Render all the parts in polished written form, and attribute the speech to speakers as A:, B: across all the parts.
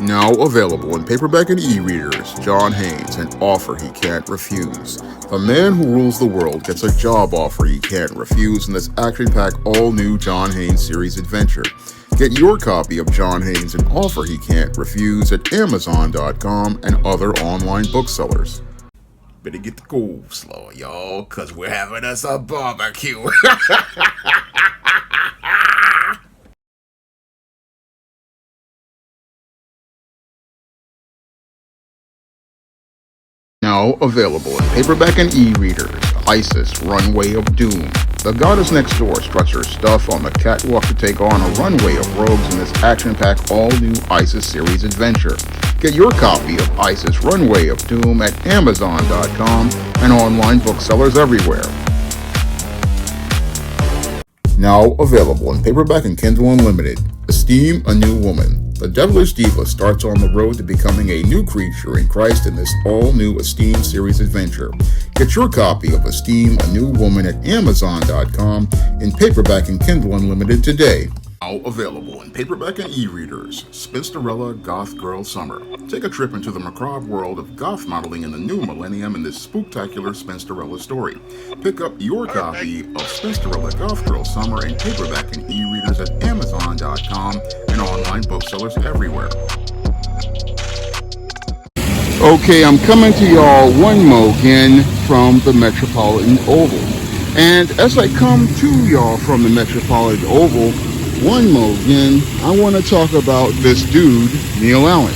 A: Now available in paperback and e-readers, John Haynes, An Offer He Can't Refuse. The man who rules the world gets a job offer he can't refuse in this action-packed all-new John Haynes series adventure. Get your copy of John Haynes, An Offer He Can't Refuse at Amazon.com and other online booksellers. Better get the coleslaw, y'all, cause we're having us a barbecue. Now available in paperback and e-readers, Isis, Runway of Doom. The goddess next door struts her stuff on the catwalk to take on a runway of rogues in this action-packed all-new Isis series adventure. Get your copy of Isis, Runway of Doom at Amazon.com and online booksellers everywhere. Now available in paperback and Kindle Unlimited, Esteem a New Woman. The devilish diva starts on the road to becoming a new creature in Christ in this all-new Esteem series adventure. Get your copy of Esteem a New Woman at Amazon.com in paperback and Kindle Unlimited today. Now available in paperback and e-readers, Spinsterella Goth Girl Summer. Take a trip into the macabre world of goth modeling in the new millennium in this spooktacular Spinsterella story. Pick up your copy of Spinsterella Goth Girl Summer in paperback and e-readers at Amazon.com and online booksellers everywhere. Okay, I'm coming to y'all one more again from the Metropolitan Oval. And as I come to y'all from the Metropolitan Oval, one more again, I want to talk about this dude, Neil Allen.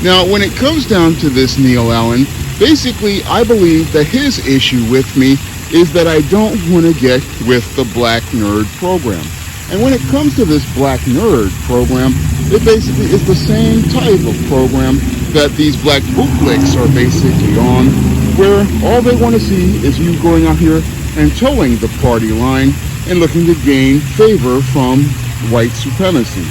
A: Now, when it comes down to this Neil Allen, basically, I believe that his issue with me is that I don't want to get with the Black Nerd program. And when it comes to this Black Nerd program, it basically is the same type of program that these black bootlicks are basically on, where all they want to see is you going out here and towing the party line and looking to gain favor from white supremacy.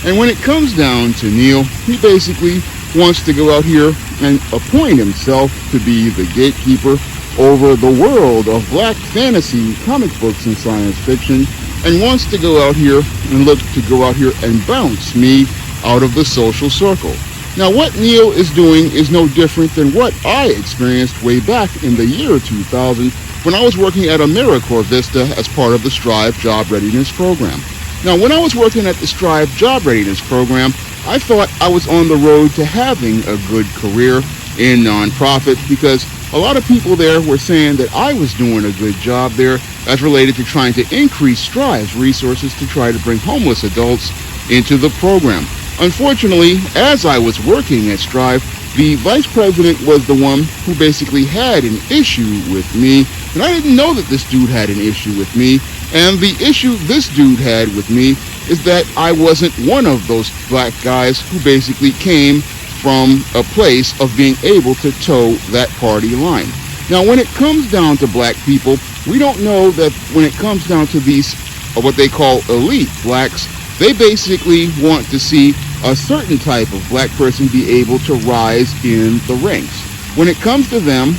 A: And when it comes down to Neil, he basically wants to go out here and appoint himself to be the gatekeeper over the world of black fantasy, comic books, and science fiction, and wants to go out here and look to go out here and bounce me out of the social circle. Now, what Neil is doing is no different than what I experienced way back in the year 2000 when I was working at AmeriCorps Vista as part of the Strive Job Readiness Program. Now, when I was working at the Strive Job Readiness Program, I thought I was on the road to having a good career in nonprofit because a lot of people there were saying that I was doing a good job there as related to trying to increase Strive's resources to try to bring homeless adults into the program. Unfortunately, as I was working at Strive, the vice president was the one who basically had an issue with me, and I didn't know that this dude had an issue with me. And the issue this dude had with me is that I wasn't one of those black guys who basically came from a place of being able to toe that party line. Now, when it comes down to black people, we don't know that when it comes down to these, what they call elite blacks, they basically want to see a certain type of black person be able to rise in the ranks. When it comes to them,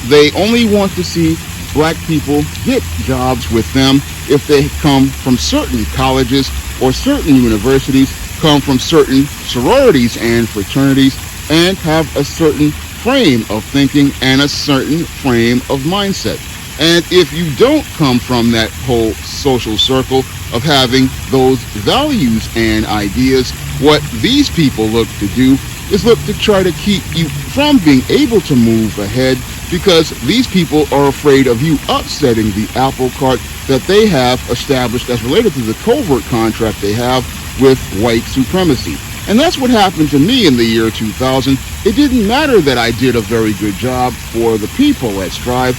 A: they only want to see black people get jobs with them if they come from certain colleges or certain universities, come from certain sororities and fraternities, and have a certain frame of thinking and a certain frame of mindset. And if you don't come from that whole social circle of having those values and ideas, what these people look to do is look to try to keep you from being able to move ahead, because these people are afraid of you upsetting the apple cart that they have established as related to the covert contract they have with white supremacy. And that's what happened to me in the year 2000. It didn't matter that I did a very good job for the people at Strive.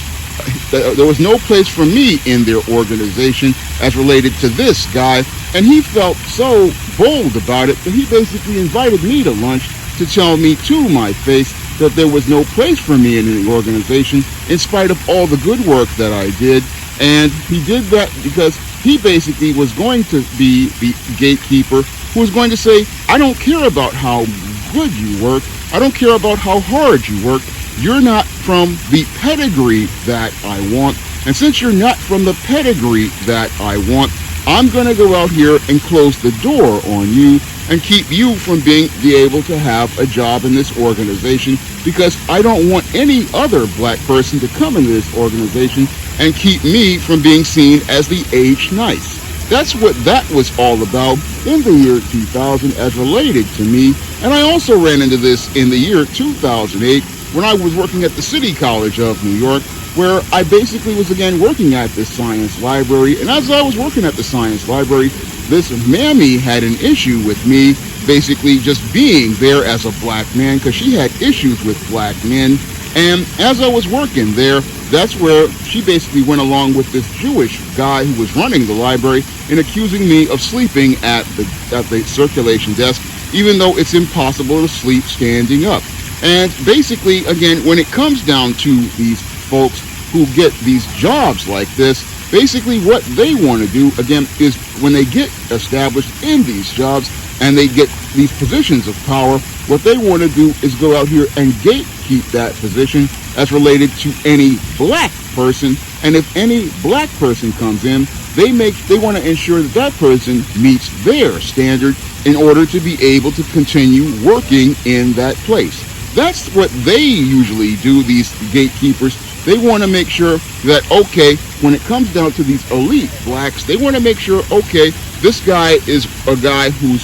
A: There was no place for me in their organization as related to this guy, and he felt so bold about it that he basically invited me to lunch to tell me to my face that there was no place for me in the organization in spite of all the good work that I did. And he did that because he basically was going to be the gatekeeper who was going to say, I don't care about how good you work. I don't care about how hard you work. You're not from the pedigree that I want. And since you're not from the pedigree that I want, I'm going to go out here and close the door on you and keep you from being able to have a job in this organization, because I don't want any other black person to come into this organization and keep me from being seen as the age nice. That's what that was all about in the year 2000 as related to me. And I also ran into this in the year 2008 when I was working at the City College of New York, where I basically was again working at this science library. And as I was working at the science library, this mammy had an issue with me basically just being there as a black man, because she had issues with black men. And as I was working there, that's where she basically went along with this Jewish guy who was running the library and accusing me of sleeping at the circulation desk, even though it's impossible to sleep standing up. And basically, again, when it comes down to these folks who get these jobs like this, basically what they want to do, again, is when they get established in these jobs and they get these positions of power, what they want to do is go out here and gatekeep that position as related to any black person. And if any black person comes in, they want to ensure that that person meets their standard in order to be able to continue working in that place. That's what they usually do, these gatekeepers. They want to make sure that, okay, when it comes down to these elite blacks, they want to make sure, okay, this guy is a guy who's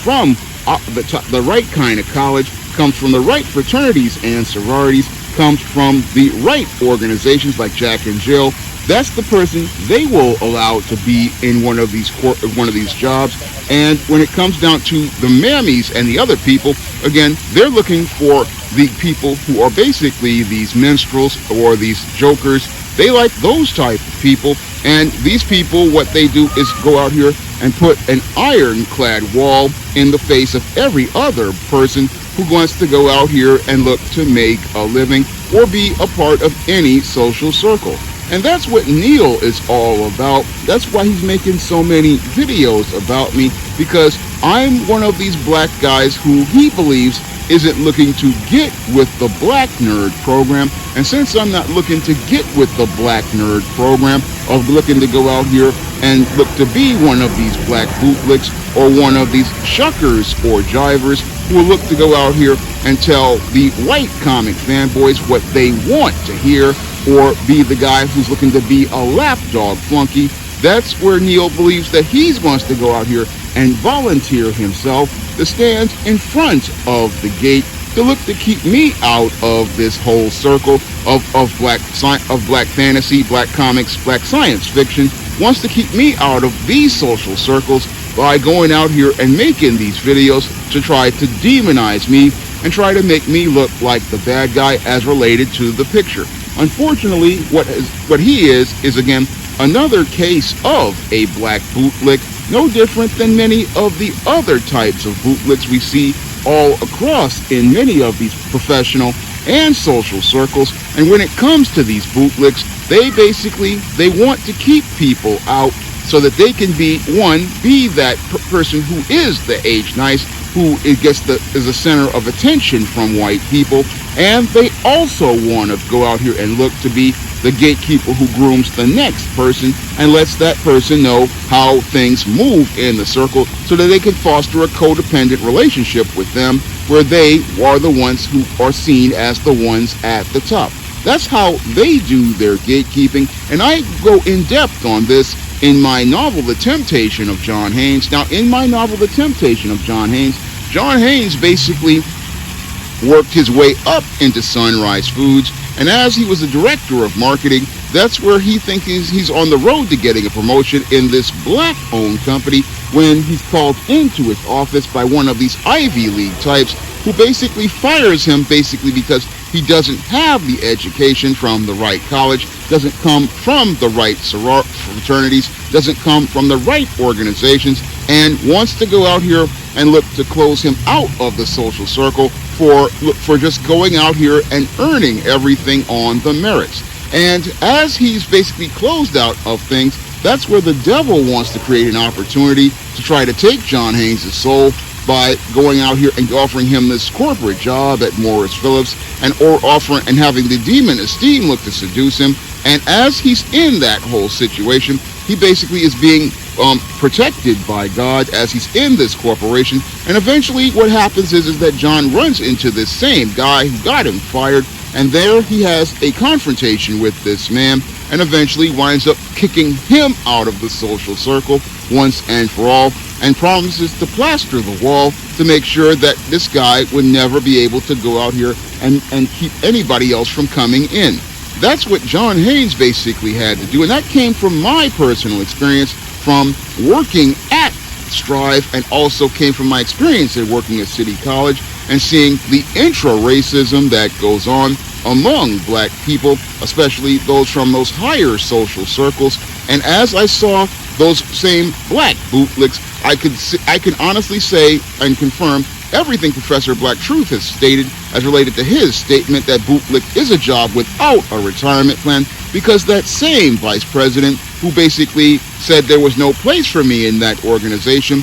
A: from the right kind of college, comes from the right fraternities and sororities, comes from the right organizations like Jack and Jill. That's the person they will allow to be in one of these jobs. And when it comes down to the mammies and the other people, again, they're looking for the people who are basically these minstrels or these jokers. They like those type of people. And these people, what they do is go out here and put an ironclad wall in the face of every other person who wants to go out here and look to make a living or be a part of any social circle. And that's what Neil is all about. That's why he's making so many videos about me, because I'm one of these black guys who he believes isn't looking to get with the black nerd program. And since I'm not looking to get with the black nerd program of looking to go out here and look to be one of these black bootlicks or one of these shuckers or jivers who will look to go out here and tell the white comic fanboys what they want to hear, or be the guy who's looking to be a lapdog flunky, that's where Neil believes that he wants to go out here and volunteer himself to stand in front of the gate to look to keep me out of this whole circle of black fantasy, black comics, black science fiction. Wants to keep me out of these social circles by going out here and making these videos to try to demonize me and try to make me look like the bad guy as related to the picture. Unfortunately, what he is again another case of a black bootlick, no different than many of the other types of bootlicks we see all across in many of these professional and social circles. And when it comes to these bootlicks, they want to keep people out so that they can be that person who is the age nice, who is a center of attention from white people. And they also want to go out here and look to be the gatekeeper who grooms the next person and lets that person know how things move in the circle so that they can foster a codependent relationship with them, where they are the ones who are seen as the ones at the top. That's how they do their gatekeeping, and I go in depth on this in my novel, The Temptation of John Haynes. Now, in my novel, The Temptation of John Haynes basically worked his way up into Sunrise Foods, and as he was a director of marketing, that's where he thinks he's on the road to getting a promotion in this black-owned company, when he's called into his office by one of these Ivy League types who basically fires him because he doesn't have the education from the right college, doesn't come from the right fraternities, doesn't come from the right organizations, and wants to go out here and look to close him out of the social circle for just going out here and earning everything on the merits. And as he's basically closed out of things, that's where the devil wants to create an opportunity to try to take John Haynes' soul by going out here and offering him this corporate job at Morris Phillips, and having the demon Esteem look to seduce him. And as he's in that whole situation, he basically is being protected by God as he's in this corporation. And eventually what happens is that John runs into this same guy who got him fired, and there he has a confrontation with this man, and eventually winds up kicking him out of the social circle once and for all, and promises to plaster the wall to make sure that this guy would never be able to go out here and keep anybody else from coming in. That's what John Haynes basically had to do, and that came from my personal experience from working at Strive, and also came from my experience at working at City College and seeing the intra-racism that goes on among black people, especially those from those higher social circles. And as I saw those same black bootlicks, I can honestly say and confirm everything Professor Black Truth has stated as related to his statement that bootlick is a job without a retirement plan, because that same vice president who basically said there was no place for me in that organization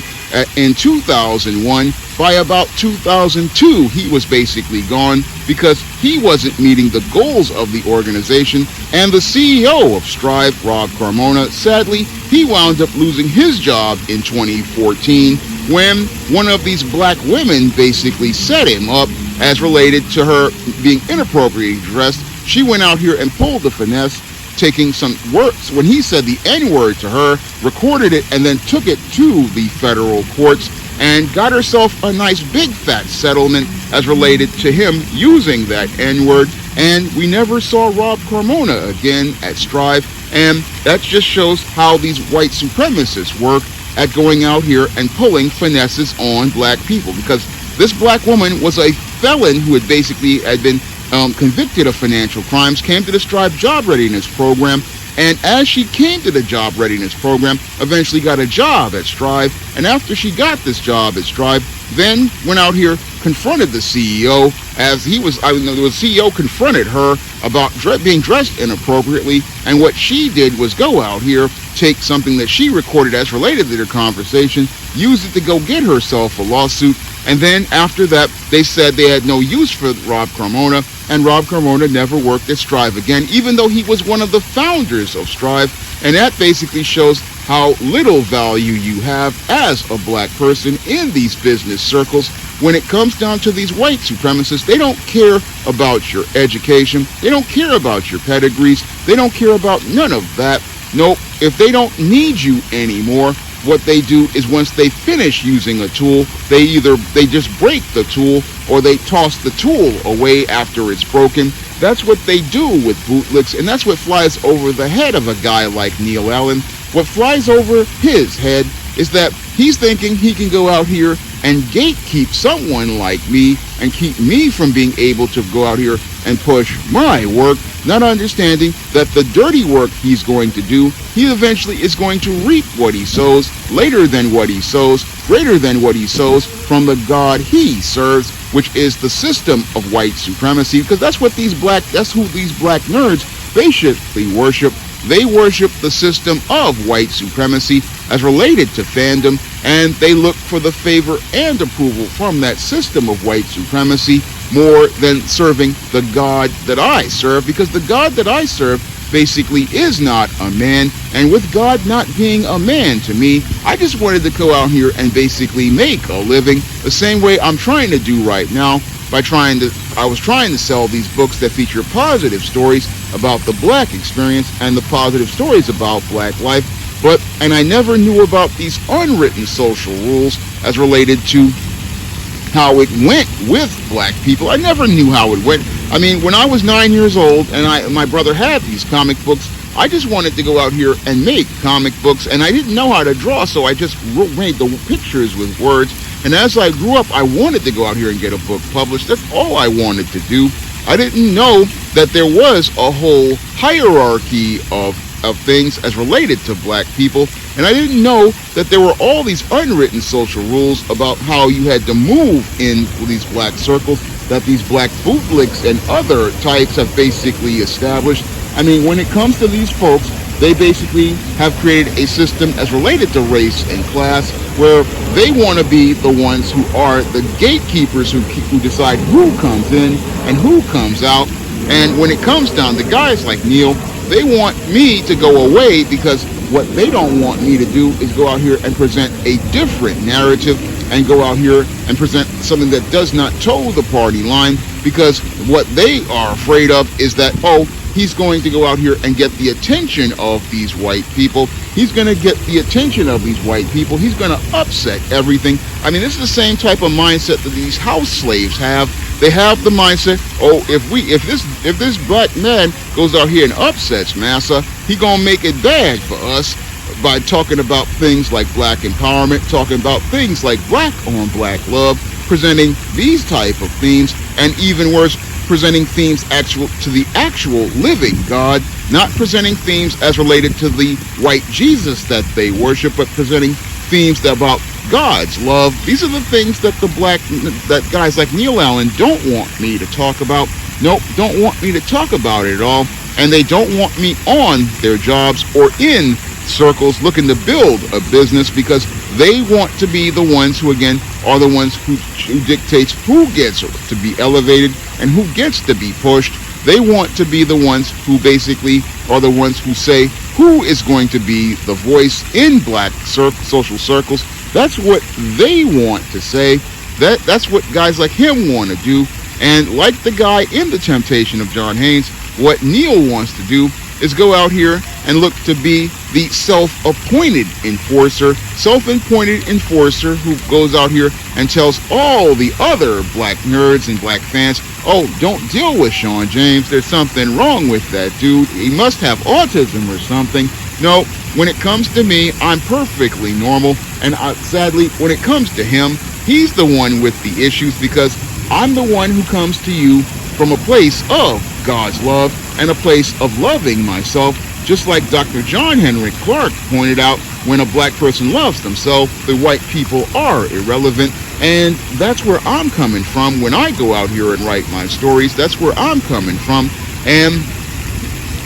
A: in 2001, by about 2002 he was basically gone because he wasn't meeting the goals of the organization. And the CEO of Strive, Rob Carmona, sadly he wound up losing his job in 2014 when one of these black women basically set him up as related to her being inappropriately dressed. She went out here and pulled the finesse, taking some words when he said the N-word to her, recorded it, and then took it to the federal courts and got herself a nice big fat settlement as related to him using that N-word. And we never saw Rob Carmona again at Strive, and that just shows how these white supremacists work at going out here and pulling finesses on black people, because this black woman was a felon who had basically been convicted of financial crimes, came to the Strive job readiness program, and as she came to the job readiness program, eventually got a job at Strive. And after she got this job at Strive, then went out here, confronted the CEO, as the CEO confronted her about being dressed inappropriately, and what she did was go out here, take something that she recorded as related to their conversation, use it to go get herself a lawsuit. And then after that, they said they had no use for Rob Carmona, and Rob Carmona never worked at Strive again, even though he was one of the founders of Strive. And that basically shows how little value you have as a black person in these business circles. When it comes down to these white supremacists, they don't care about your education, they don't care about your pedigrees, they don't care about none of that. Nope, if they don't need you anymore, what they do is once they finish using a tool, they just break the tool or they toss the tool away after it's broken. That's what they do with bootlicks, and that's what flies over the head of a guy like Neil Allen. What flies over his head is that he's thinking he can go out here and gatekeep someone like me and keep me from being able to go out here and push my work, not understanding that the dirty work he's going to do, he eventually is going to reap what he sows, later than what he sows, greater than what he sows, from the God he serves, which is the system of white supremacy, because that's who these black nerds basically worship. They worship the system of white supremacy as related to fandom, and they look for the favor and approval from that system of white supremacy more than serving the God that I serve, because the God that I serve basically is not a man, and with God not being a man to me, I just wanted to go out here and basically make a living the same way I'm trying to do right now. I was trying to sell these books that feature positive stories about the black experience and the positive stories about black life, and I never knew about these unwritten social rules as related to how it went with black people. I never knew how it went. I mean, when I was 9 years old and my brother had these comic books, I just wanted to go out here and make comic books, and I didn't know how to draw, so I just made the pictures with words. And as I grew up, I wanted to go out here and get a book published. That's all I wanted to do. I didn't know that there was a whole hierarchy of things as related to black people, and I didn't know that there were all these unwritten social rules about how you had to move in these black circles that these black bootlicks and other types have basically established. I mean, when it comes to these folks, they basically have created a system as related to race and class where they want to be the ones who are the gatekeepers who decide who comes in and who comes out. And when it comes down to guys like Neil, They want me to go away because what they don't want me to do is go out here and present a different narrative and go out here and present something that does not toe the party line, because what they are afraid of is that, oh, he's going to go out here and get the attention of these white people. He's going to get the attention of these white people. He's going to upset everything. I mean, this is the same type of mindset that these house slaves have. They have the mindset, oh, if this black man goes out here and upsets massa, he gonna make it bad for us by talking about things like black empowerment, talking about things like black on black love, presenting these type of themes, and even worse, presenting themes to the actual living God, not presenting themes as related to the white Jesus that they worship, but presenting themes about God's love. These are the things that that guys like Neil Allen don't want me to talk about. Nope, don't want me to talk about it at all. And they don't want me on their jobs or in circles looking to build a business, because they want to be the ones who, again, are the ones who dictates who gets to be elevated and who gets to be pushed. They want to be the ones who basically are the ones who say who is going to be the voice in black social circles. That's what they want to say. That's what guys like him want to do. And like the guy in The Temptation of John Haynes, what Neil wants to do is go out here and look to be the self-appointed enforcer who goes out here and tells all the other black nerds and black fans, oh, don't deal with Sean James. There's something wrong with that dude. He must have autism or something. No, when it comes to me, I'm perfectly normal. And sadly, when it comes to him, he's the one with the issues, because I'm the one who comes to you from a place of God's love and a place of loving myself, just like Dr. John Henrik Clarke pointed out, when a black person loves themselves, the white people are irrelevant. And that's where I'm coming from when I go out here and write my stories. That's where I'm coming from. And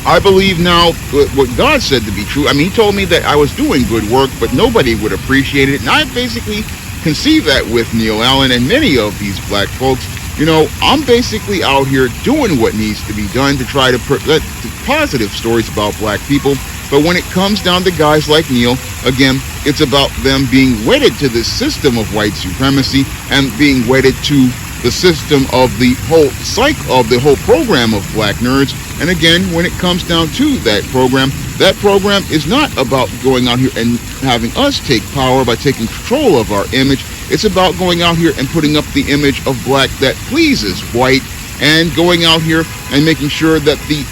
A: I believe now what God said to be true. I mean, he told me that I was doing good work, but nobody would appreciate it. And I basically conceived that with Neil Allen and many of these black folks. You know, I'm basically out here doing what needs to be done to try to present positive stories about black people. But when it comes down to guys like Neil, again, it's about them being wedded to this system of white supremacy and being wedded to the system of the whole program of black nerds. And again, when it comes down to that program is not about going out here and having us take power by taking control of our image. It's about going out here and putting up the image of black that pleases white, and going out here and making sure that the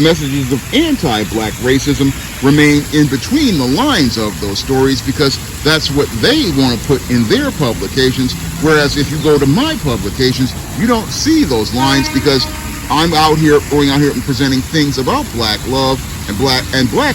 A: messages of anti-black racism remain in between the lines of those stories, because that's what they want to put in their publications. Whereas if you go to my publications, you don't see those lines, because I'm going out here and presenting things about black love and black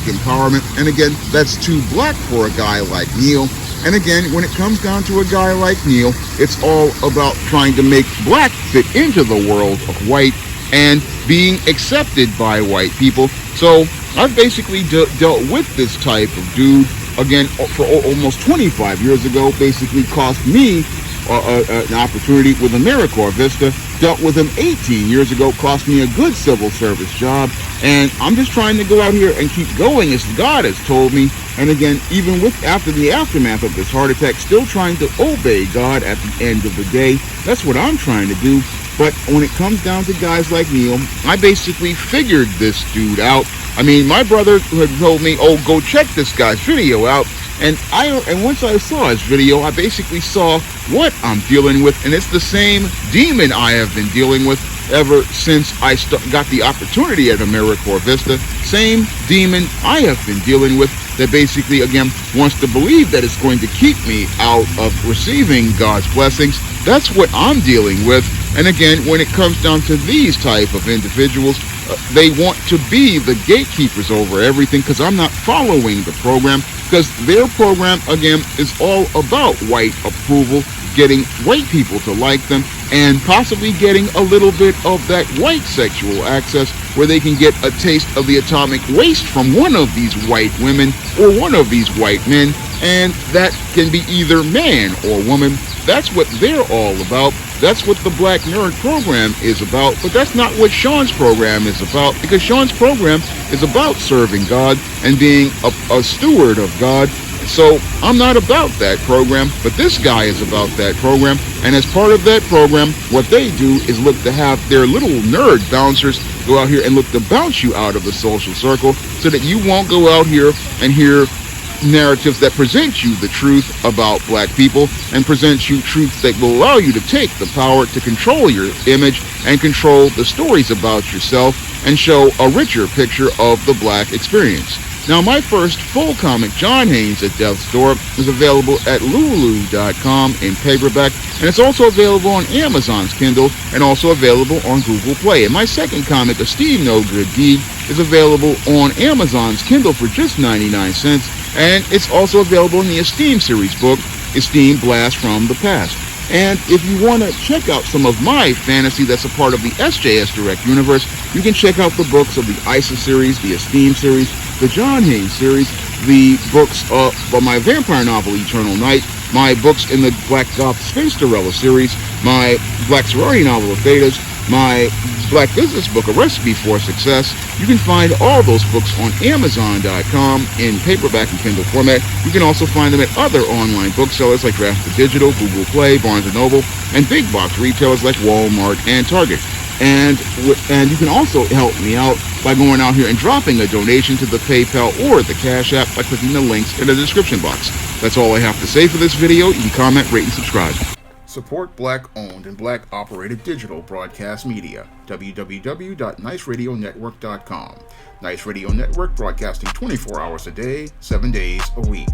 A: empowerment. And again, that's too black for a guy like Neil. And again, when it comes down to a guy like Neil, it's all about trying to make black fit into the world of white and being accepted by white people. So I've basically dealt with this type of dude, again, for almost 25 years ago. Basically cost me an opportunity with AmeriCorps Vista. Dealt with him 18 years ago, cost me a good civil service job. And I'm just trying to go out here and keep going as God has told me. And again, even after the aftermath of this heart attack, still trying to obey God at the end of the day. That's what I'm trying to do. But when it comes down to guys like Neil, I basically figured this dude out. I mean, my brother had told me, oh, go check this guy's video out. And once I saw his video, I basically saw what I'm dealing with. And it's the same demon I have been dealing with ever since I got the opportunity at AmeriCorps Vista. Same demon I have been dealing with, that basically, again, wants to believe that it's going to keep me out of receiving God's blessings. That's what I'm dealing with. And again, when it comes down to these type of individuals, they want to be the gatekeepers over everything, because I'm not following the program, because their program, again, is all about white approval, getting white people to like them, and possibly getting a little bit of that white sexual access, where they can get a taste of the atomic waste from one of these white women or one of these white men, and that can be either man or woman. That's what they're all about. That's what the Black Nerd program is about. But that's not what Sean's program is about, because Sean's program is about serving God and being a steward of God. So I'm not about that program, but this guy is about that program. And as part of that program, what they do is look to have their little nerd bouncers go out here and look to bounce you out of the social circle so that you won't go out here and hear narratives that present you the truth about black people and present you truth that will allow you to take the power to control your image and control the stories about yourself and show a richer picture of the black experience. Now, my first full comic, John Haynes at Death's Door, is available at lulu.com in paperback, and it's also available on Amazon's Kindle and also available on Google Play. And my second comic, Esteem No Good Deed, is available on Amazon's Kindle for just 99 cents, and it's also available in the Esteem series book, Esteem Blast from the Past. And if you want to check out some of my fantasy that's a part of the SJS Direct universe, you can check out the books of the ISIS series, the Esteem series, the John Haynes series, the books of my vampire novel, Eternal Night, my books in the Black Goth Space Dorella series, my Black Sorority novel of Thetas, my Black Business book, A Recipe for Success. You can find all those books on Amazon.com in paperback and Kindle format. You can also find them at other online booksellers like Drafted Digital, Google Play, Barnes & Noble, and big box retailers like Walmart and Target. And you can also help me out by going out here and dropping a donation to the PayPal or the Cash App by clicking the links in the description box. That's all I have to say for this video. You can comment, rate, and subscribe. Support Black-owned and Black-operated digital broadcast media. www.niceradionetwork.com. Nice Radio Network, broadcasting 24 hours a day, 7 days a week.